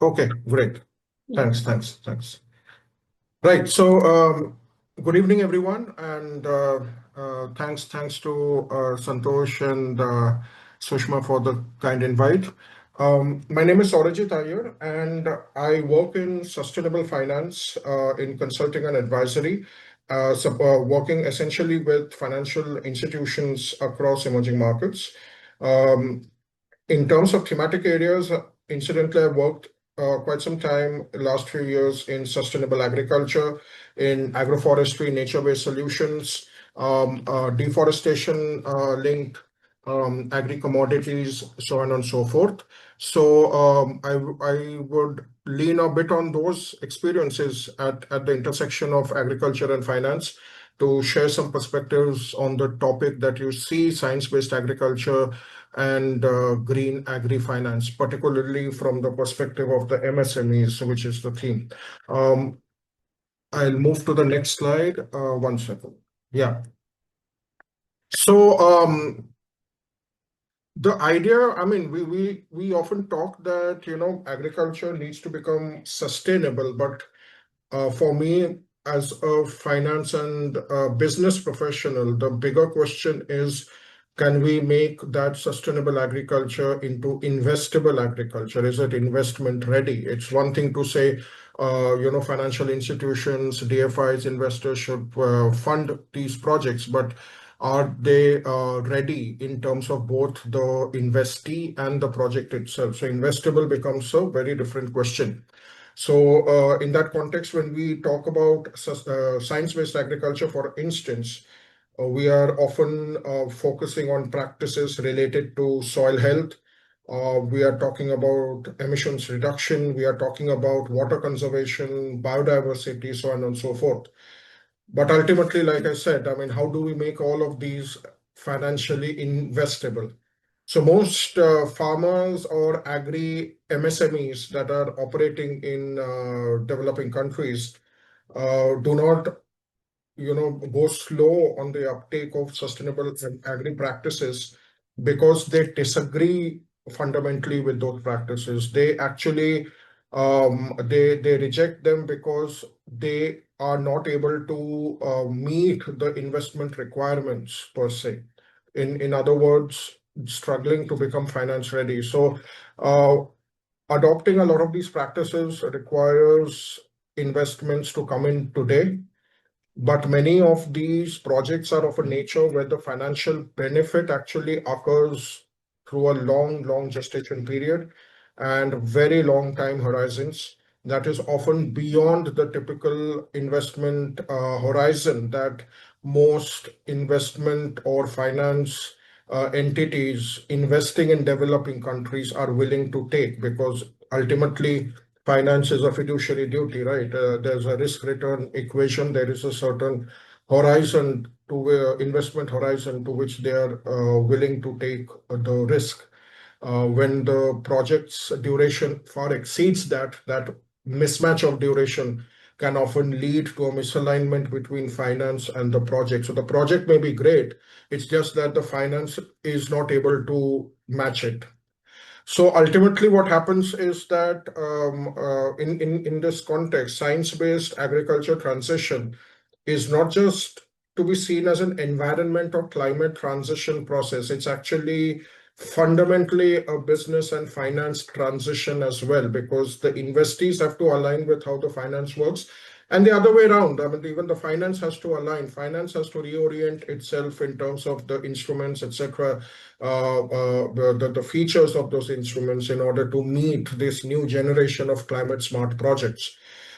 Okay, great. Yeah. Thanks. Right. So, good evening, everyone, and thanks to Santosh and Sushma for the kind invite. My name is Saurajit Iyer, and I work in sustainable finance in consulting and advisory, working essentially with financial institutions across emerging markets. Um, in terms of thematic areas, incidentally, I worked quite some time last few years in sustainable agriculture, in agroforestry, nature-based solutions, deforestation linked agri-commodities, so on and so forth. So I would lean a bit on those experiences at the intersection of agriculture and finance to share some perspectives on the topic that you see, science-based agriculture and green agri-finance, particularly from the perspective of the MSMEs, which is the theme. I'll move to the next slide. One second. Yeah. So the idea, I mean, we often talk that, agriculture needs to become sustainable, but for me, as a finance and business professional, the bigger question is, can we make that sustainable agriculture into investable agriculture? Is it investment ready? It's one thing to say, financial institutions, DFIs, investors should fund these projects, but are they ready in terms of both the investee and the project itself? So investable becomes a very different question. So in that context, when we talk about science-based agriculture, for instance, we are often focusing on practices related to soil health. We are talking about emissions reduction. We are talking about water conservation, biodiversity, so on and so forth. But ultimately, like I said, I mean, how do we make all of these financially investable? So most farmers or agri MSMEs that are operating in developing countries do not, go slow on the uptake of sustainable agri practices because they disagree fundamentally with those practices. They actually they reject them because they are not able to meet the investment requirements per se. In other words, struggling to become finance ready. So adopting a lot of these practices requires investments to come in today, but many of these projects are of a nature where the financial benefit actually occurs through a long gestation period and very long time horizons. That is often beyond the typical investment horizon that most investment or finance entities investing in developing countries are willing to take, because ultimately finance is a fiduciary duty, right? There's a risk return equation. There is a certain horizon to investment horizon to which they are willing to take the risk. When the project's duration far exceeds that mismatch of duration can often lead to a misalignment between finance and the project. So the project may be great. It's just that the finance is not able to match it. So ultimately, what happens is that in this context, science-based agriculture transition is not just to be seen as an environment or climate transition process. It's actually fundamentally a business and finance transition as well, because the investees have to align with how the finance works. And the other way around, I mean, even the finance has to align. Finance has to reorient itself in terms of the instruments, etc., the features of those instruments in order to meet this new generation of climate smart projects.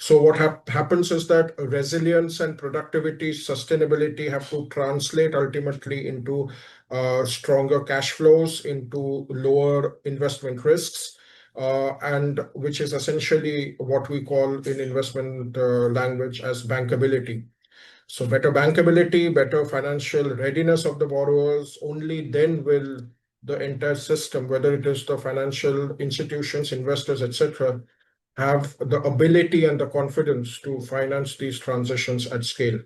So what happens is that resilience and productivity, sustainability have to translate ultimately into stronger cash flows, into lower investment risks, and which is essentially what we call in investment language as bankability. So better bankability, better financial readiness of the borrowers, only then will the entire system, whether it is the financial institutions, investors, etc., have the ability and the confidence to finance these transitions at scale.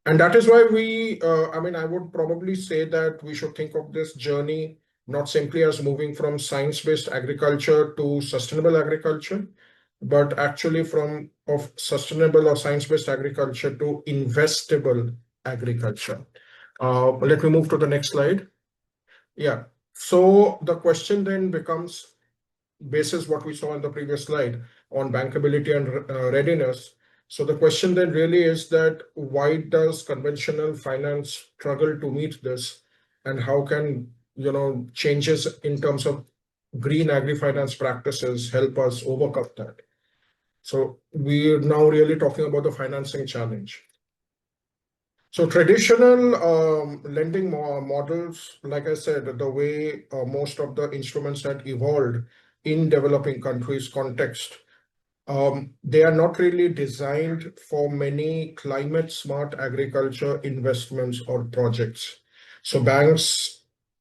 And that is why I mean, I would probably say that we should think of this journey not simply as moving from science-based agriculture to sustainable agriculture, but actually from of sustainable or science-based agriculture to investable agriculture. Let me move to the next slide. Yeah. So the question then becomes, basis what we saw in the previous slide on bankability and readiness. So the question then really is that why does conventional finance struggle to meet this, and how can changes in terms of green agri-finance practices help us overcome that? So we're now really talking about the financing challenge. So traditional lending models, like I said, the way most of the instruments had evolved in developing countries context, they are not really designed for many climate smart agriculture investments or projects. So banks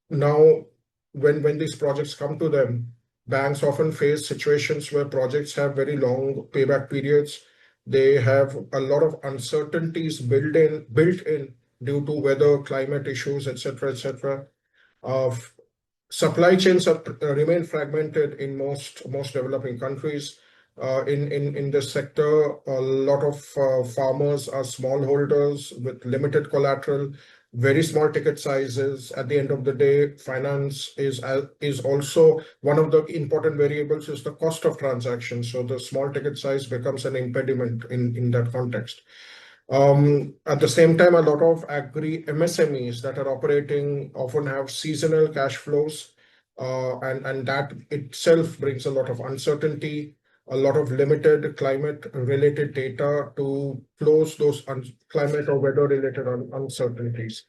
now, when these projects come to them, banks often face situations where projects have very long payback periods. They have a lot of uncertainties built in due to weather, climate issues, etc., etc. Supply chains have remained fragmented in most developing countries. In this sector, a lot of farmers are smallholders with limited collateral, very small ticket sizes. At the end of the day, finance is also one of the important variables is the cost of transactions. So the small ticket size becomes an impediment in that context. At the same time, a lot of agri MSMEs that are operating often have seasonal cash flows, and that itself brings a lot of uncertainty, a lot of limited climate-related data to close those climate or weather-related uncertainties.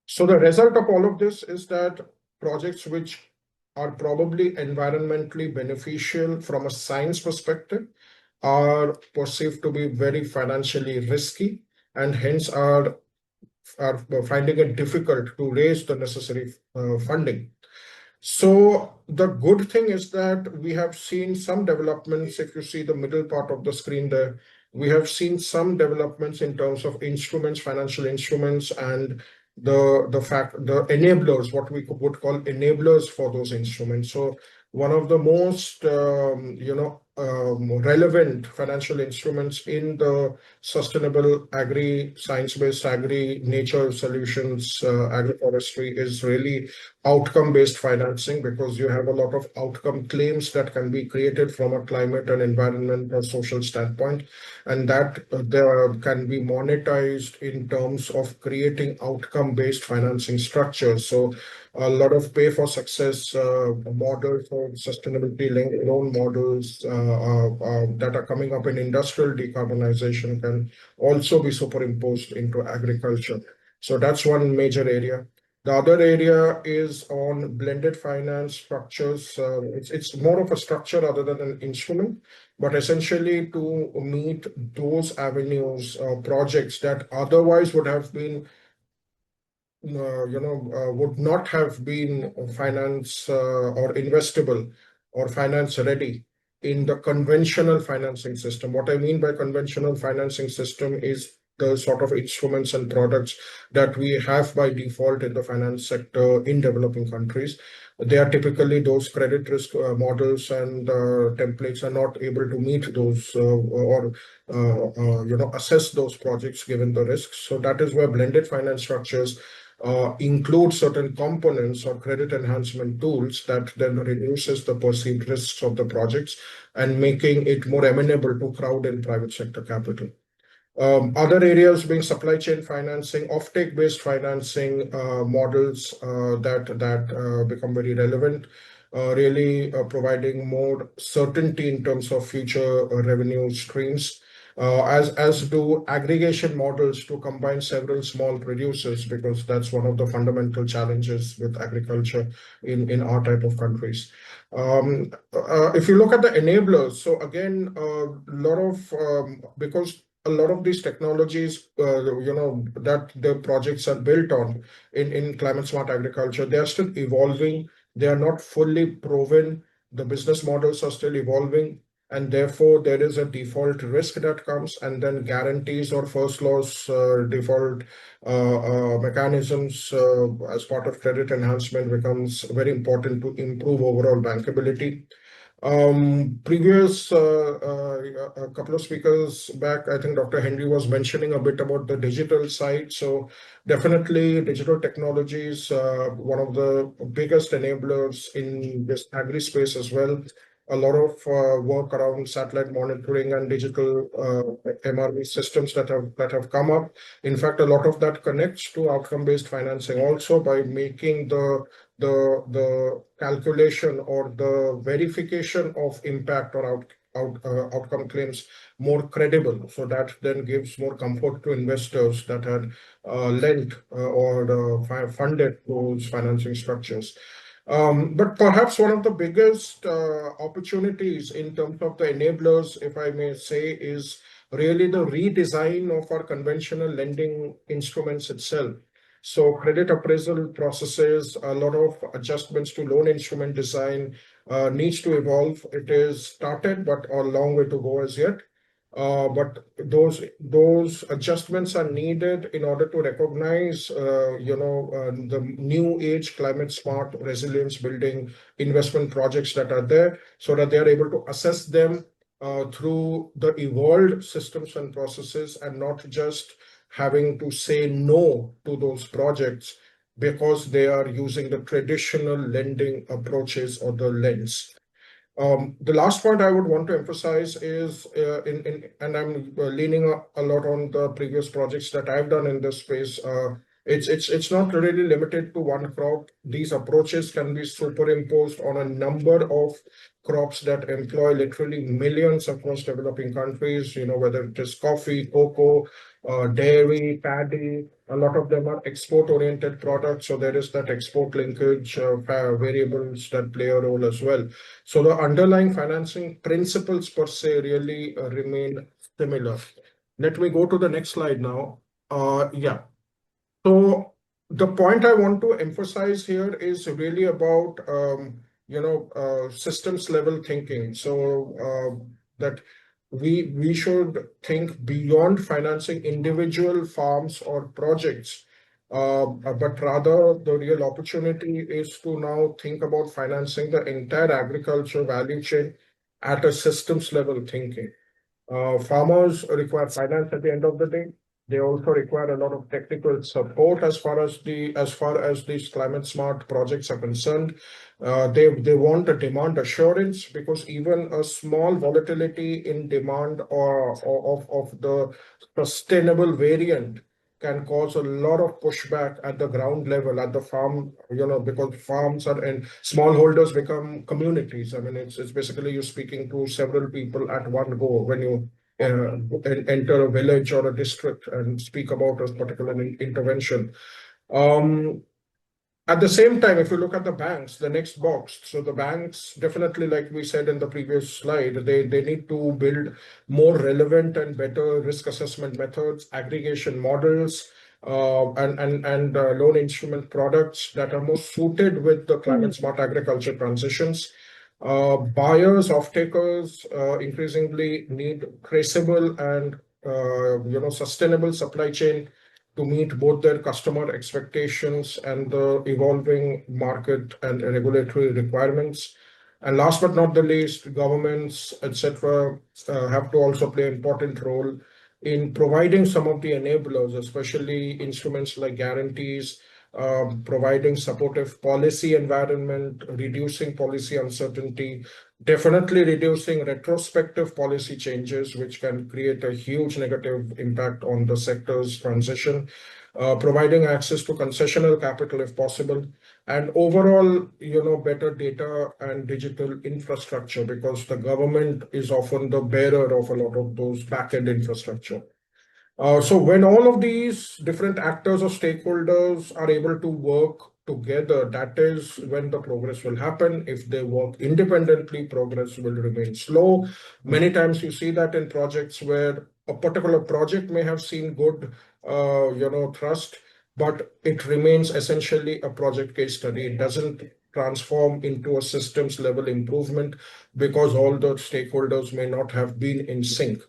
So the result of all of this is that projects which are probably environmentally beneficial from a science perspective are perceived to be very financially risky, and hence are finding it difficult to raise the necessary funding. So the good thing is that we have seen some developments. If you see the middle part of the screen there, we have seen some developments in terms of instruments, financial instruments, and the enablers, what we would call enablers for those instruments. So one of the most relevant financial instruments in the sustainable agri science-based agri nature solutions agroforestry is really outcome-based financing, because you have a lot of outcome claims that can be created from a climate and environment or social standpoint, and that there can be monetized in terms of creating outcome-based financing structures. So a lot of pay for success models or sustainability linked loan models that are coming up in industrial decarbonization can also be superimposed into agriculture. So that's one major area. The other area is on blended finance structures. It's more of a structure rather than an instrument, but essentially to meet those avenues, projects that otherwise would have been, would not have been finance or investable or finance ready in the conventional financing system. What I mean by conventional financing system is the sort of instruments and products that we have by default in the finance sector in developing countries. They are typically those credit risk models and templates are not able to meet those or assess those projects given the risks. So that is where blended finance structures include certain components or credit enhancement tools that then reduces the perceived risks of the projects and making it more amenable to crowd in private sector capital. Other areas being supply chain financing, offtake based financing models that become very relevant, really providing more certainty in terms of future revenue streams, as do aggregation models to combine several small producers, because that's one of the fundamental challenges with agriculture in our type of countries. If you look at the enablers, so again, because a lot of these technologies, that the projects are built on in climate smart agriculture, they are still evolving. They are not fully proven. The business models are still evolving. and therefore there is a default risk that comes, and then guarantees or first loss default mechanisms as part of credit enhancement becomes very important to improve overall bankability. Previous a couple of speakers back, I think Dr. Henry was mentioning a bit about the digital side. So definitely digital technologies, one of the biggest enablers in this agri space as well. A lot of work around satellite monitoring and digital MRV systems that have come up. In fact, a lot of that connects to outcome-based financing also by making the calculation or the verification of impact or outcome claims more credible. So that then gives more comfort to investors that had lent or funded those financing structures. But perhaps one of the biggest opportunities in terms of the enablers, if I may say, is really the redesign of our conventional lending instruments itself. So credit appraisal processes, a lot of adjustments to loan instrument design needs to evolve. It is started, but a long way to go as yet. But those adjustments are needed in order to recognize, the new age climate smart resilience building investment projects that are there, so that they are able to assess them through the evolved systems and processes, and not just having to say no to those projects because they are using the traditional lending approaches or the lens. The last point I would want to emphasize is, and I'm leaning a lot on the previous projects that I've done in this space. It's not really limited to one crop. These approaches can be superimposed on a number of crops that employ literally millions across developing countries. Whether it is coffee, cocoa, dairy, paddy. A lot of them are export-oriented products, so there is that export linkage variables that play a role as well. So the underlying financing principles per se really remain similar. Let me go to the next slide now. Yeah. So the point I want to emphasize here is really about systems level thinking. So that we should think beyond financing individual farms or projects, but rather the real opportunity is to now think about financing the entire agriculture value chain at a systems level thinking. Farmers require finance at the end of the day. They also require a lot of technical support as far as these climate smart projects are concerned. They want a demand assurance, because even a small volatility in demand of the sustainable variant can cause a lot of pushback at the ground level, at the farm, because farms are, and smallholders become communities. I mean, it's basically you're speaking to several people at one go when you enter a village or a district and speak about a particular intervention. At the same time, if you look at the banks, the next box, so the banks definitely, like we said in the previous slide, they need to build more relevant and better risk assessment methods, aggregation models, and loan instrument products that are more suited with the climate smart agriculture transitions. Buyers, off-takers increasingly need traceable and sustainable supply chain to meet both their customer expectations and the evolving market and regulatory requirements. And last but not the least, governments, etc., have to also play an important role in providing some of the enablers, especially instruments like guarantees, providing supportive policy environment, reducing policy uncertainty, definitely reducing retrospective policy changes, which can create a huge negative impact on the sector's transition, providing access to concessional capital if possible, and overall, better data and digital infrastructure, because the government is often the bearer of a lot of those back-end infrastructure. So when all of these different actors or stakeholders are able to work together, that is when the progress will happen. If they work independently, progress will remain slow. Many times you see that in projects where a particular project may have seen good, thrust, but it remains essentially a project case study. It doesn't transform into a systems level improvement because all the stakeholders may not have been in sync.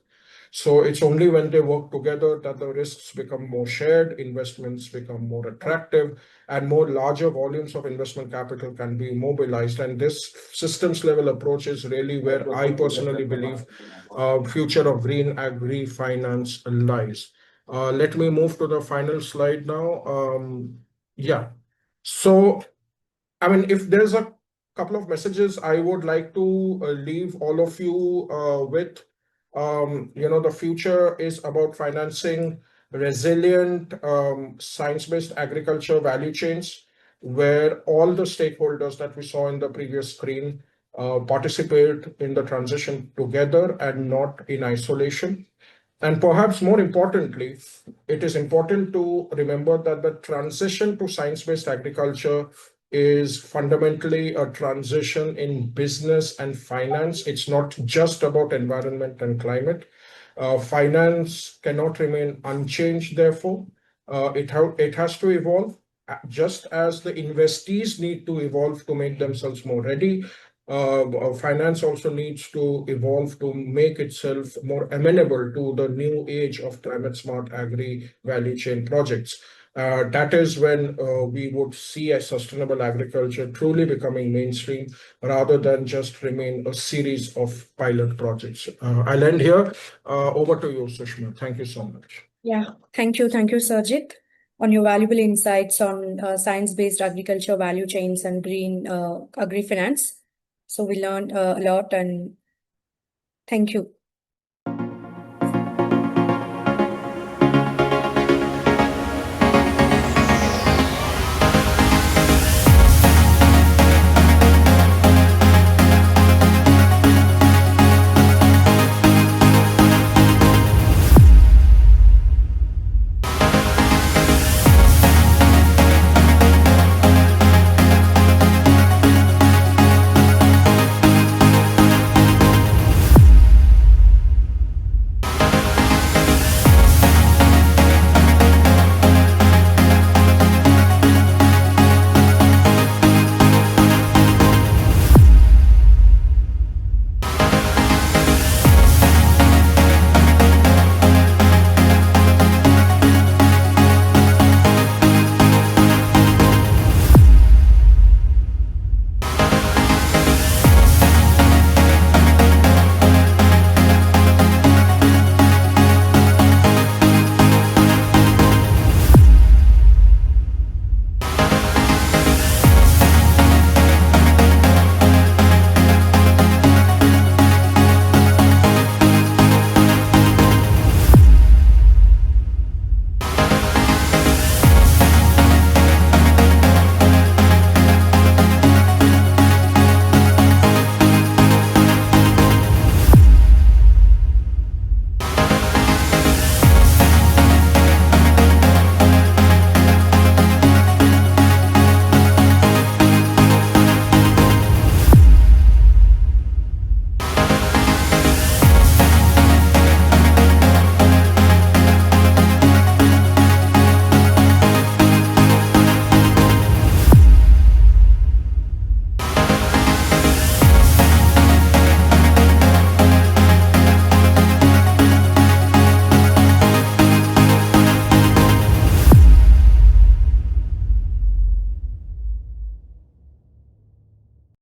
So it's only when they work together that the risks become more shared, investments become more attractive, and more larger volumes of investment capital can be mobilized. And this systems level approach is really where I personally believe future of green agri-finance lies. Let me move to the final slide now. Yeah. So I mean, if there's a couple of messages I would like to leave all of you with, the future is about financing resilient, science-based agriculture value chains where all the stakeholders that we saw in the previous screen participate in the transition together and not in isolation. And perhaps more importantly, it is important to remember that the transition to science-based agriculture is fundamentally a transition in business and finance. It's not just about environment and climate. Finance cannot remain unchanged, therefore. It has to evolve, just as the investees need to evolve to make themselves more ready. Finance also needs to evolve to make itself more amenable to the new age of climate smart agri value chain projects. That is when we would see a sustainable agriculture truly becoming mainstream rather than just remain a series of pilot projects. I'll end here. Over to you, Sushma. Thank you so much. Yeah, thank you, Sarjit, on your valuable insights on science-based agriculture value chains and green agri-finance. So we learned a lot, and thank you.